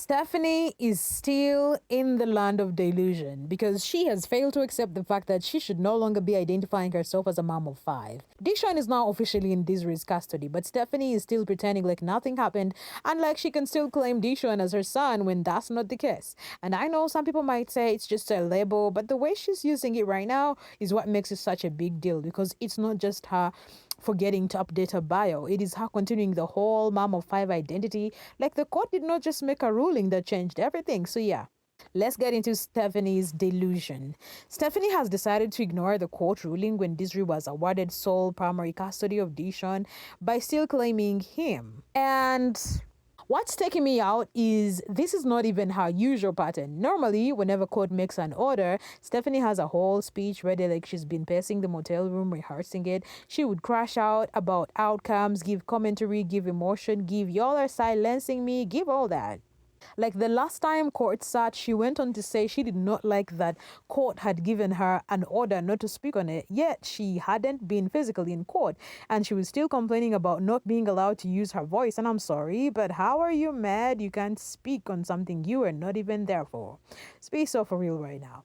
Stephanie is still in the land of delusion because she has failed to accept the fact that she should no longer be identifying herself as a mom of five. Dishon is now officially in Desiree's custody, but Stephanie is still pretending like nothing happened and like she can still claim Dishon as her son when that's not the case. And I know some people might say it's just a label, but the way she's using it right now is what makes it such a big deal because it's not just her forgetting to update her bio. It is her continuing the whole mom of five identity. Like the court did not just make a ruling that changed everything. So yeah. Let's get into Stephanie's delusion. Stephanie has decided to ignore the court ruling when Desiree was awarded sole primary custody of Dishon by still claiming him. And what's taking me out is this is not even her usual pattern. Normally, whenever court makes an order, Stephanie has a whole speech ready like she's been pacing the motel room rehearsing it. She would crash out about outcomes, give commentary, give emotion, give y'all are silencing me, give all that. Like the last time court sat, she went on to say she did not like that court had given her an order not to speak on it, yet she hadn't been physically in court and she was still complaining about not being allowed to use her voice. And I'm sorry, but how are you mad you can't speak on something you are not even there for? Speak so for real right now.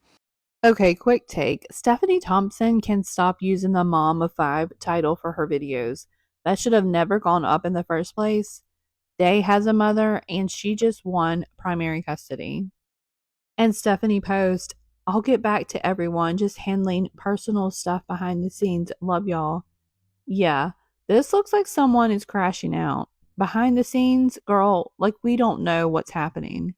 Okay, quick take. Stephanie Thompson can stop using the Mom of Five title for her videos. That should have never gone up in the first place. Day has a mother, and she just won primary custody. And Stephanie post, I'll get back to everyone, just handling personal stuff behind the scenes. Love y'all. Yeah, this looks like someone is crashing out. Behind the scenes, girl, like we don't know what's happening.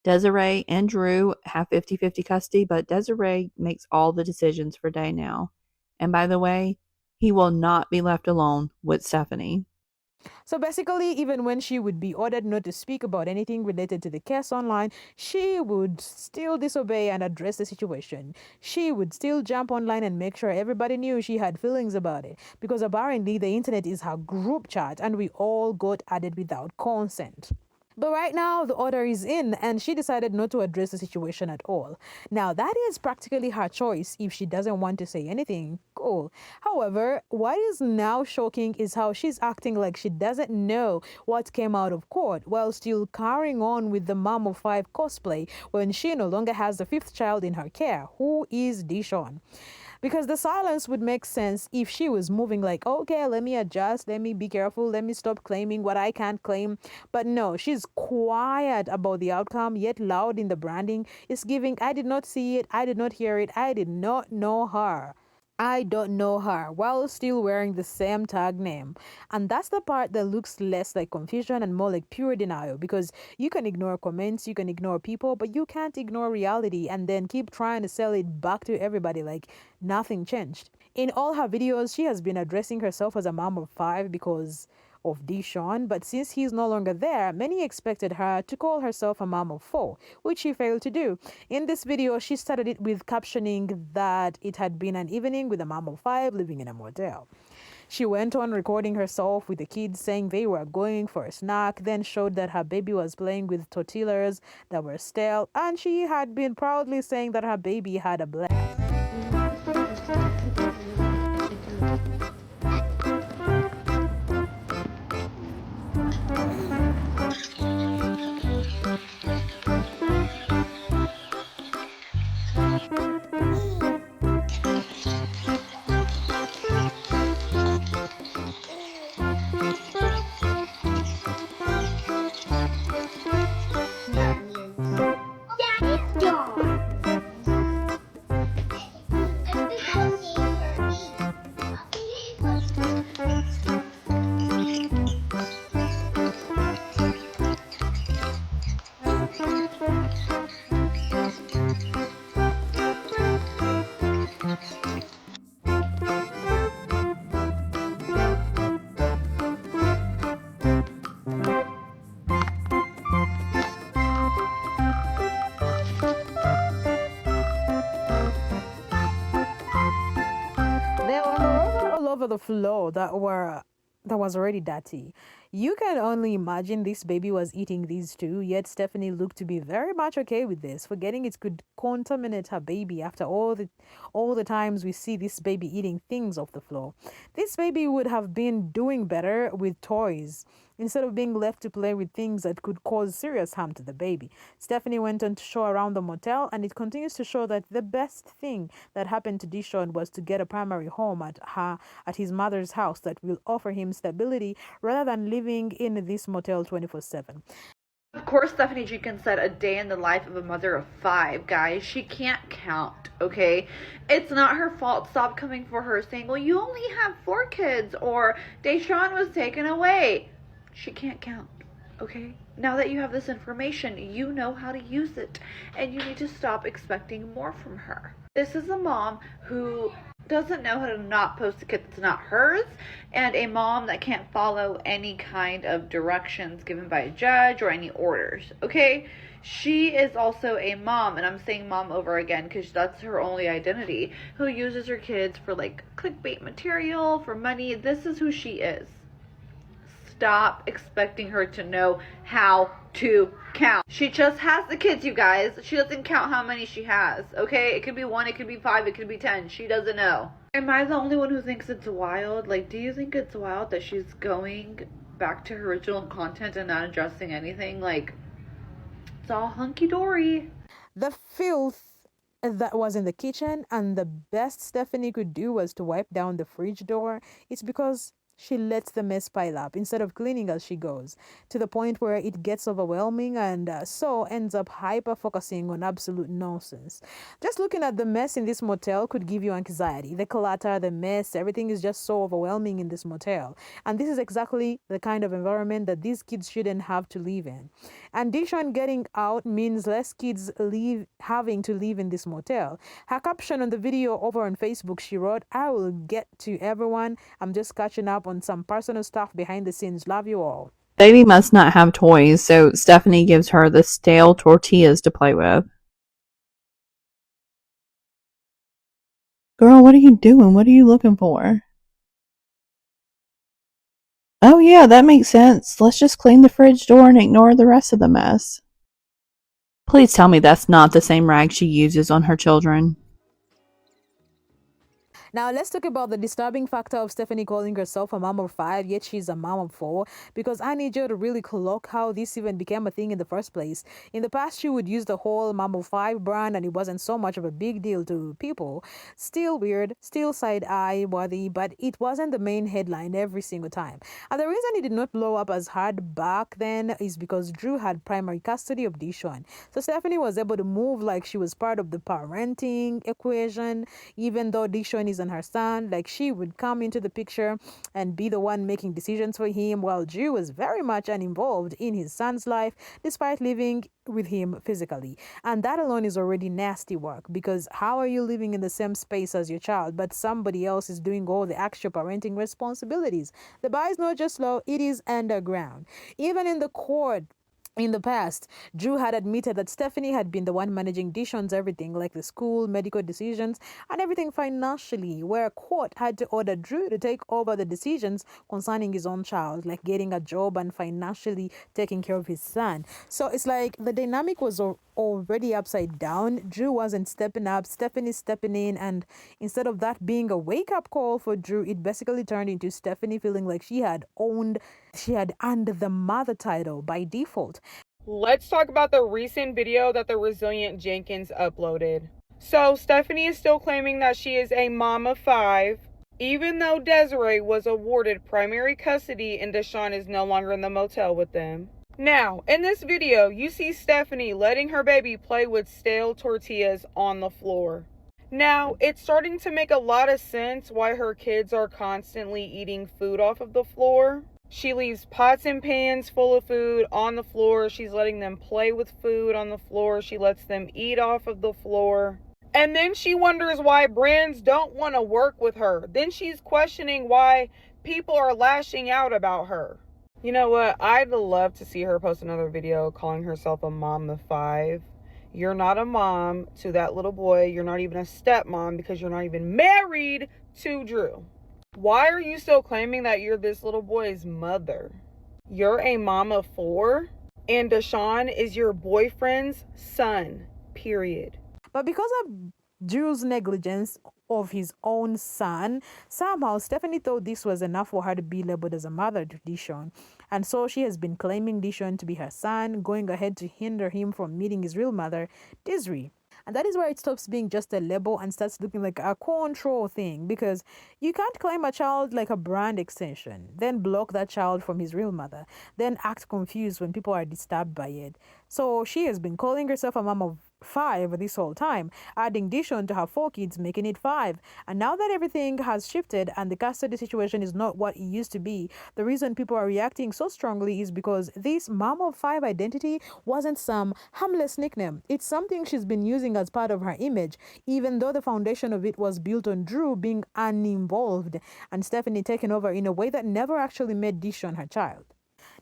Desiree and Drew have 50-50 custody, but Desiree makes all the decisions for Day now. And by the way, he will not be left alone with Stephanie. So basically, even when she would be ordered not to speak about anything related to the case online, she would still disobey and address the situation. She would still jump online and make sure everybody knew she had feelings about it. Because apparently, the internet is her group chat and we all got added without consent. But right now, the order is in, and she decided not to address the situation at all. Now, that is practically her choice if she doesn't want to say anything. Cool. However, what is now shocking is how she's acting like she doesn't know what came out of court while still carrying on with the mom of five cosplay when she no longer has the fifth child in her care, who is Dishon. Because the silence would make sense if she was moving like, okay, let me adjust, let me be careful, let me stop claiming what I can't claim. But no, she's quiet about the outcome, yet loud in the branding. It's giving, I did not see it, I did not hear it, I did not know her. I don't know her, while still wearing the same tag name. And that's the part that looks less like confusion and more like pure denial because you can ignore comments, you can ignore people, but you can't ignore reality and then keep trying to sell it back to everybody like nothing changed. In all her videos, she has been addressing herself as a mom of five because of Dishon, but since he's no longer there, many expected her to call herself a mom of four, which she failed to do. In this video, she started it with captioning that it had been an evening with a mom of five living in a motel. She went on recording herself with the kids saying they were going for a snack, then showed that her baby was playing with tortillas that were stale, and she had been proudly saying that her baby had a blast. There were moreover all over the floor that was already dirty. You can only imagine this baby was eating these two, yet Stephanie looked to be very much okay with this, forgetting it could contaminate her baby after all the times we see this baby eating things off the floor. This baby would have been doing better with toys instead of being left to play with things that could cause serious harm to the baby. Stephanie went on to show around the motel, and it continues to show that the best thing that happened to Dishon was to get a primary home at his mother's house that will offer him stability rather than living in this motel 24/7. Of course, Stephanie Jenkins said a day in the life of a mother of 5, guys. She can't count, okay? It's not her fault. Stop coming for her saying, well, you only have 4 kids, or Dishon was taken away. She can't count, okay? Now that you have this information, you know how to use it, and you need to stop expecting more from her. This is a mom who doesn't know how to not post a kid that's not hers, and a mom that can't follow any kind of directions given by a judge or any orders, okay? She is also a mom, and I'm saying mom over again because that's her only identity, who uses her kids for like clickbait material, for money. This is who she is. Stop expecting her to know how to count. She just has the kids, you guys. She doesn't count how many she has, okay? It could be 1, it could be 5, it could be 10. She doesn't know. Am I the only one who thinks it's wild? Like, do you think it's wild that she's going back to her original content and not addressing anything? Like, it's all hunky-dory. The filth that was in the kitchen, and the best Stephanie could do was to wipe down the fridge door. It's because she lets the mess pile up instead of cleaning as she goes, to the point where it gets overwhelming and so ends up hyper focusing on absolute nonsense. Just looking at the mess in this motel could give you anxiety. The clutter, the mess, everything is just so overwhelming in this motel. And this is exactly the kind of environment that these kids shouldn't have to live in. And Dishon getting out means less kids having to live in this motel. Her caption on the video over on Facebook, she wrote, "I will get to everyone. I'm just catching up on some personal stuff behind the scenes. Love you all." Baby must not have toys, so Stephanie gives her the stale tortillas to play with. Girl, what are you doing? What are you looking for? Oh yeah, that makes sense. Let's just clean the fridge door and ignore the rest of the mess. Please tell me that's not the same rag she uses on her children. Now, let's talk about the disturbing factor of Stephanie calling herself a mom of 5, yet she's a mom of 4, because I need you to really clock how this even became a thing in the first place. In the past, she would use the whole mom of 5 brand, and it wasn't so much of a big deal to people. Still weird, still side-eye worthy, but it wasn't the main headline every single time. And the reason it did not blow up as hard back then is because Drew had primary custody of Dishon. So Stephanie was able to move like she was part of the parenting equation, even though Dishon is and her son, like she would come into the picture and be the one making decisions for him, while Drew was very much uninvolved in his son's life despite living with him physically. And that alone is already nasty work, because how are you living in the same space as your child but somebody else is doing all the actual parenting responsibilities? The bar is not just low, it is underground. Even in the court, in the past, Drew had admitted that Stephanie had been the one managing Dishon's everything, like the school, medical decisions, and everything financially, where court had to order Drew to take over the decisions concerning his own child, like getting a job and financially taking care of his son. So it's like the dynamic was already upside down. Drew wasn't stepping up, Stephanie stepping in, and instead of that being a wake-up call for Drew, it basically turned into Stephanie feeling like she had earned the mother title by default. Let's talk about the recent video that the Resilient Jenkins uploaded. So Stephanie is still claiming that she is a mom of 5, even though Desiree was awarded primary custody and Dishon is no longer in the motel with them. Now, in this video, you see Stephanie letting her baby play with stale tortillas on the floor. Now, it's starting to make a lot of sense why her kids are constantly eating food off of the floor. She leaves pots and pans full of food on the floor. She's letting them play with food on the floor. She lets them eat off of the floor. And then she wonders why brands don't want to work with her. Then she's questioning why people are lashing out about her. You know what? I'd love to see her post another video calling herself a mom of 5. You're not a mom to that little boy. You're not even a stepmom because you're not even married to Drew. Why are you still claiming that you're this little boy's mother? You're a mom of 4, and Dishon is your boyfriend's son, period. But because of Drew's negligence of his own son, somehow Stephanie thought this was enough for her to be labeled as a mother to Dishon. And so she has been claiming Dishon to be her son, going ahead to hinder him from meeting his real mother, Desiree. And that is where it stops being just a label and starts looking like a control thing, because you can't claim a child like a brand extension, then block that child from his real mother, then act confused when people are disturbed by it. So she has been calling herself a mom of 5 this whole time, adding Dishon to her 4 kids, making it 5. And now that everything has shifted and the custody situation is not what it used to be, the reason people are reacting so strongly is because this mom of 5 identity wasn't some harmless nickname. It's something she's been using as part of her image, even though the foundation of it was built on Drew being uninvolved and Stephanie taking over in a way that never actually made Dishon her child.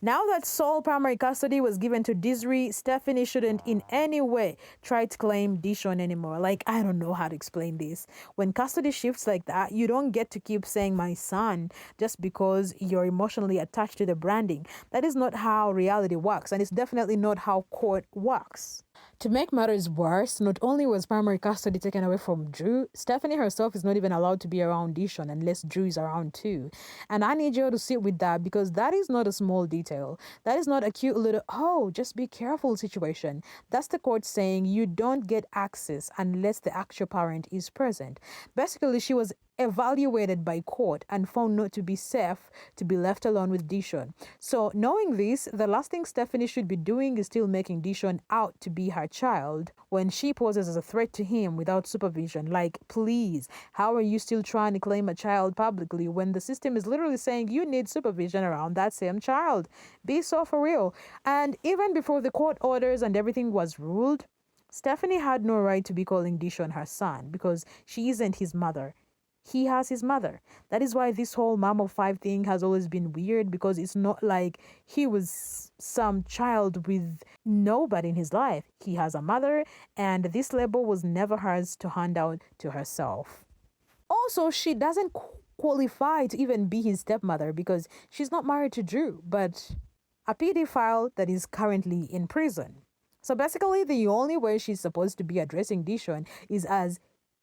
Now that sole primary custody was given to Desiree, Stephanie shouldn't in any way try to claim Dishon anymore. Like, I don't know how to explain this. When custody shifts like that, you don't get to keep saying my son just because you're emotionally attached to the branding. That is not how reality works, and it's definitely not how court works. To make matters worse, not only was primary custody taken away from Drew, Stephanie herself is not even allowed to be around Dishon unless Drew is around too. And I need you to sit with that, because that is not a small detail. That is not a cute little, oh, just be careful situation. That's the court saying you don't get access unless the actual parent is present. Basically, she was evaluated by court and found not to be safe to be left alone with Dishon. So knowing this, the last thing Stephanie should be doing is still making Dishon out to be her child when she poses as a threat to him without supervision. Like, please, how are you still trying to claim a child publicly when the system is literally saying you need supervision around that same child? Be so for real. And even before the court orders and everything was ruled, Stephanie had no right to be calling Dishon her son because she isn't his mother. He has his mother. That is why this whole mom of 5 thing has always been weird, because it's not like he was some child with nobody in his life. He has a mother, and this label was never hers to hand out to herself. Also, she doesn't qualify to even be his stepmother because she's not married to Drew, but a pedophile that is currently in prison. So basically, the only way she's supposed to be addressing Dishon is as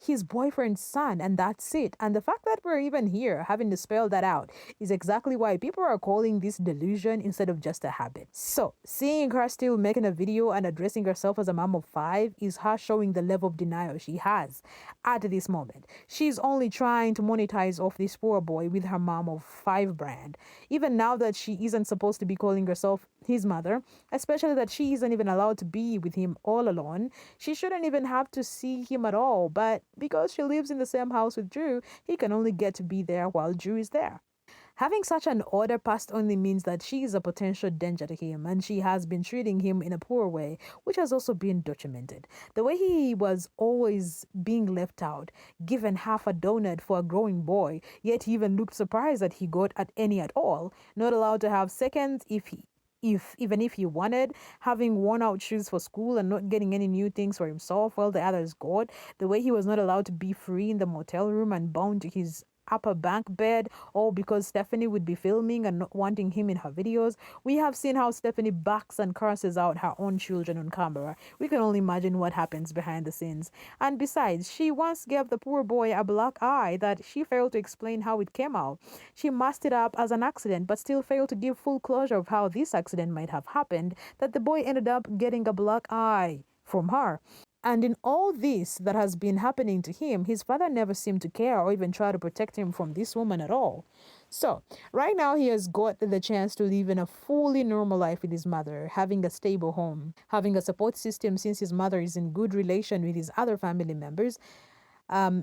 his boyfriend's son, and that's it. And the fact that we're even here having to spell that out is exactly why people are calling this delusion instead of just a habit. So seeing her still making a video and addressing herself as a mom of 5 is her showing the level of denial she has at this moment. She's only trying to monetize off this poor boy with her mom of 5 brand, even now that she isn't supposed to be calling herself his mother, especially that she isn't even allowed to be with him all alone. She shouldn't even have to see him at all, but because she lives in the same house with Drew, he can only get to be there while Drew is there. Having such an order passed only means that she is a potential danger to him, and she has been treating him in a poor way, which has also been documented. The way he was always being left out, given half a donut for a growing boy, yet he even looked surprised that he got at any at all, not allowed to have seconds even if he wanted, having worn out shoes for school and not getting any new things for himself while the others got, the way he was not allowed to be free in the motel room and bound to his upper bunk bed, all because Stephanie would be filming and not wanting him in her videos. We have seen how Stephanie backs and curses out her own children on camera. We can only imagine what happens behind the scenes. And besides, she once gave the poor boy a black eye that she failed to explain how it came out. She masked it up as an accident, but still failed to give full closure of how this accident might have happened, that the boy ended up getting a black eye from her. And in all this that has been happening to him, his father never seemed to care or even try to protect him from this woman at all. So, right now he has got the chance to live in a fully normal life with his mother, having a stable home, having a support system since his mother is in good relation with his other family members,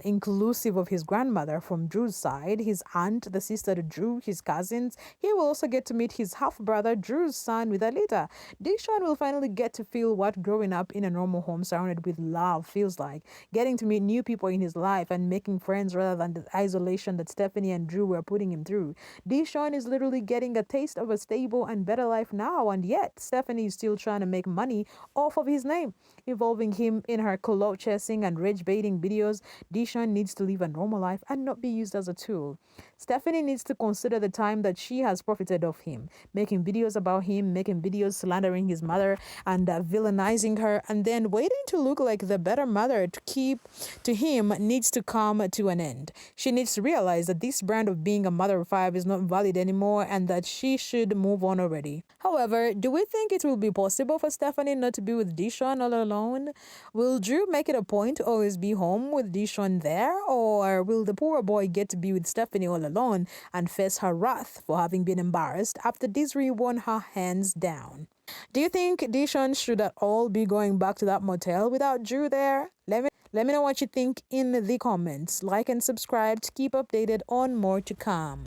inclusive of his grandmother from Drew's side, his aunt, the sister to Drew, his cousins. He will also get to meet his half-brother, Drew's son, with Alita. Dishon will finally get to feel what growing up in a normal home surrounded with love feels like, getting to meet new people in his life and making friends rather than the isolation that Stephanie and Drew were putting him through. Dishon is literally getting a taste of a stable and better life now, and yet Stephanie is still trying to make money off of his name, involving him in her clout chasing and rage baiting videos Dishon needs to live a normal life and not be used as a tool. Stephanie needs to consider the time that she has profited of him, making videos about him, making videos slandering his mother and villainizing her, and then waiting to look like the better mother to keep to him needs to come to an end. She needs to realize that this brand of being a mother of five is not valid anymore and that she should move on already. However, do we think it will be possible for Stephanie not to be with Dishon all alone? Will Drew make it a point to always be home with Dishon there, or will the poor boy get to be with Stephanie all alone and face her wrath for having been embarrassed after Desiree won her hands down? Do you think Dishon should at all be going back to that motel without Drew there? Let me know what you think in the comments. Like and subscribe to keep updated on more to come.